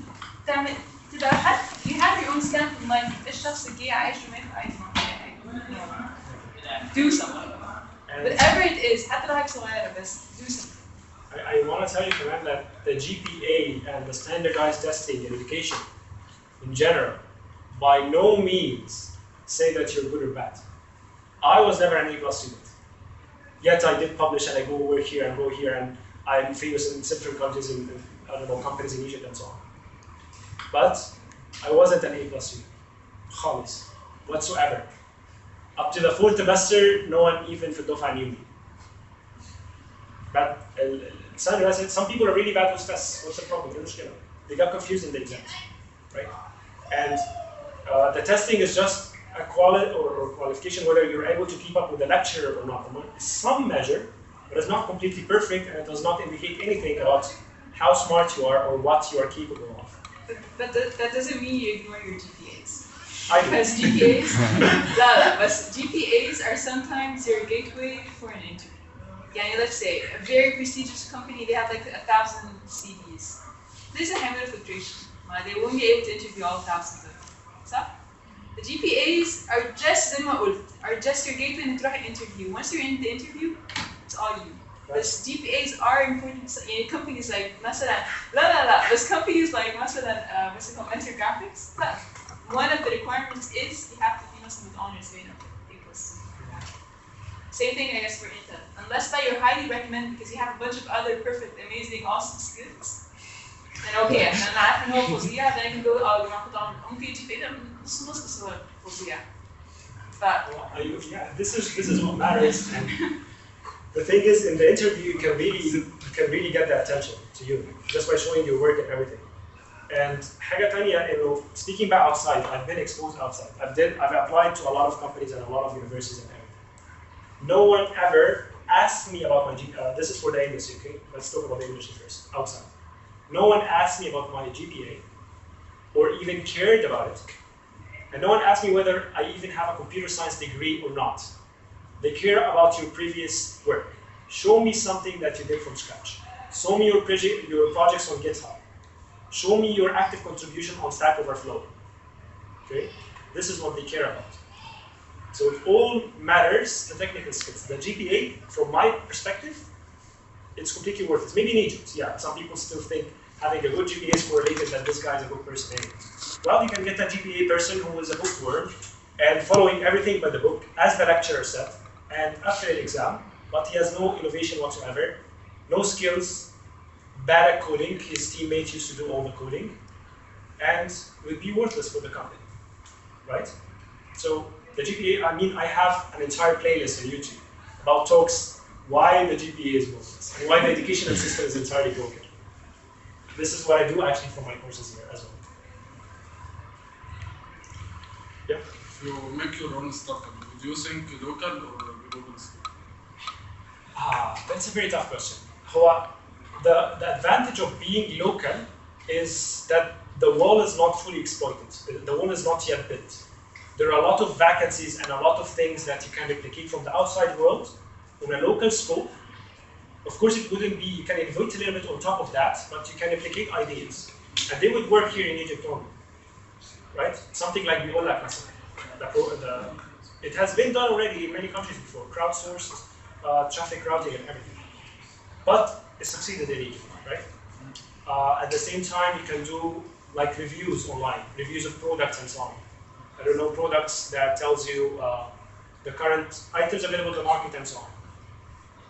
تعمل تبقى حد. You have your own stamp in life. الشخص الجاي عايش ومات عايش معاه. Do something. Whatever it is, حتى لو حاجة صغيرة بس do something. I want to tell you, Karan, that the GPA and the standardized testing in education, in general, by no means say that you're good or bad. I was never an A+ student. Yet I did publish and I go work here and go here, and I'm famous in different countries, in I don't know, companies in Egypt and so on. But I wasn't an A+ student, خالص, whatsoever. Up to the 4th semester, no one even في الدفعة knew me. But some people are really bad with tests. What's the problem? They got confused in the exams, right? And the testing is just a quality or qualification whether you're able to keep up with the lecturer or not. Some measure, but it's not completely perfect, and it does not indicate anything about how smart you are or what you are capable of. But that doesn't mean you ignore your GPAs. Because GPAs are sometimes your gateway for an interview. Yeah, let's say a very prestigious company, they have like 1,000 CVs. There's a hammer filtration. They won't be able to interview all thousands of them. So, the GPAs are just your gateway to try an interview. Once you're in the interview, it's all you. But GPAs are important in companies like مثلا but companies like مثلا what's it called, Mentor Graphics. One of the requirements is you have to be mensen met honors winnen. Same thing, I guess, for Intel. Unless that you're highly recommended because you have a bunch of other perfect, amazing, awesome skills. And okay, and then I have no Fozia, then I can go, oh, you want to put on PGP, then this is Fozia. But yeah, this is what matters. And the thing is, in the interview, you can really get the attention to you just by showing your work and everything. And حاجة تانية إنه speaking about outside, I've been exposed outside. I've applied to a lot of companies and a lot of universities and everything. No one ever asked me about my GPA. This is for the English, okay? Let's talk about the English first, outside. No one asked me about my GPA or even cared about it. And no one asked me whether I even have a computer science degree or not. They care about your previous work. Show me something that you did from scratch. Show me your projects on GitHub. Show me your active contribution on Stack Overflow. Okay? This is what they care about. So it all matters, the technical skills. The GPA, from my perspective, it's completely worthless. Maybe in Egypt, yeah. Some people still think having a good GPA is correlated that this guy is a good person anyway. Well, you can get a GPA person who is a bookworm and following everything by the book, as the lecturer said, and after an exam, but he has no innovation whatsoever, no skills, bad at coding, his teammates used to do all the coding, and would be worthless for the company, right? So the GPA, I mean, I have an entire playlist on YouTube about talks why the GPA is worthless and why the educational system is entirely broken. This is what I do actually for my courses here as well. Yeah? If you make your own startup, would you think local or global scale? That's a very tough question. The advantage of being local is that the wall is not fully exploited. The wall is not yet built. There are a lot of vacancies and a lot of things that you can replicate from the outside world on a local scope. Of course, it wouldn't be, you can innovate a little bit on top of that, but you can replicate ideas. And they would work here in Egypt only, right? Something like Biola Classic. It has been done already in many countries before, crowdsourced, traffic routing and everything. But it succeeded in Egypt, right? At the same time, you can do like reviews online, reviews of products and so on. I don't know, products that tells you the current items available to the market and so on.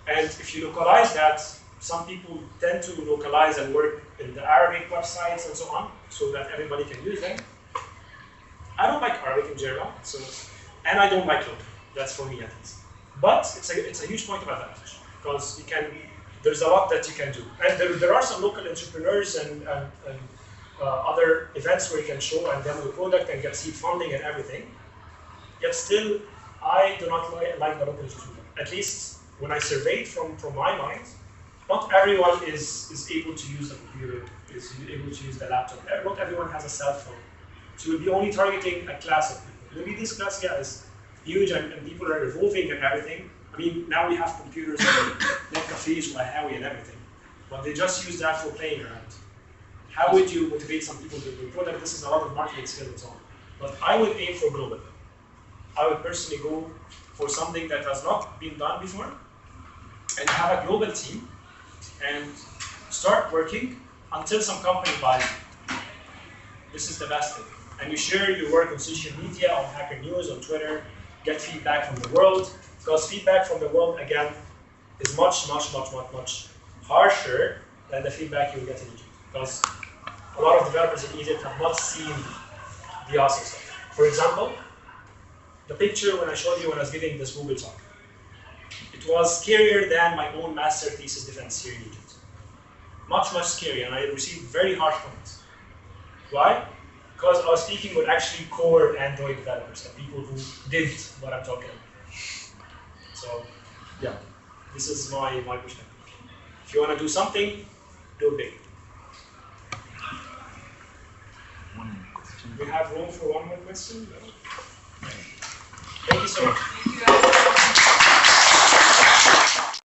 And if you localize that, some people tend to localize and work in the Arabic websites and so on, so that everybody can use them. I don't like Arabic in general, and I don't like local. That's for me at least. But it's a huge point of advantage because there's a lot that you can do. And there are some local entrepreneurs and other events where you can show and demo the product and get seed funding and everything. Yet still, I do not like the local entrepreneur. At least when I surveyed from my mind, not everyone is able to use the computer, is able to use the laptop. Not everyone has a cell phone. So we'll be only targeting a class of people. Maybe this class, yeah, is huge and people are evolving and everything. I mean, now we have computers and net cafes, Wahawi and everything. But they just use that for playing around. How would you motivate some people to do a product? This is a lot of marketing skill and so on. But I would aim for global. I would personally go for something that has not been done before and have a global team and start working until some company buys you. This is the best thing. And you share your work on social media, on Hacker News, on Twitter, get feedback from the world. Because feedback from the world, again, is much harsher than the feedback you will get in Egypt. Because a lot of developers in Egypt have not seen the awesome stuff. For example, the picture when I showed you when I was giving this Google talk, it was scarier than my own master thesis defense here in Egypt. Much scarier, and I received very harsh comments. Why? Because I was speaking with actually core Android developers and people who did what I'm talking about. So, yeah, this is my perspective. If you want to do something, do it big. One more question. We have room for one more question? Thank you so much.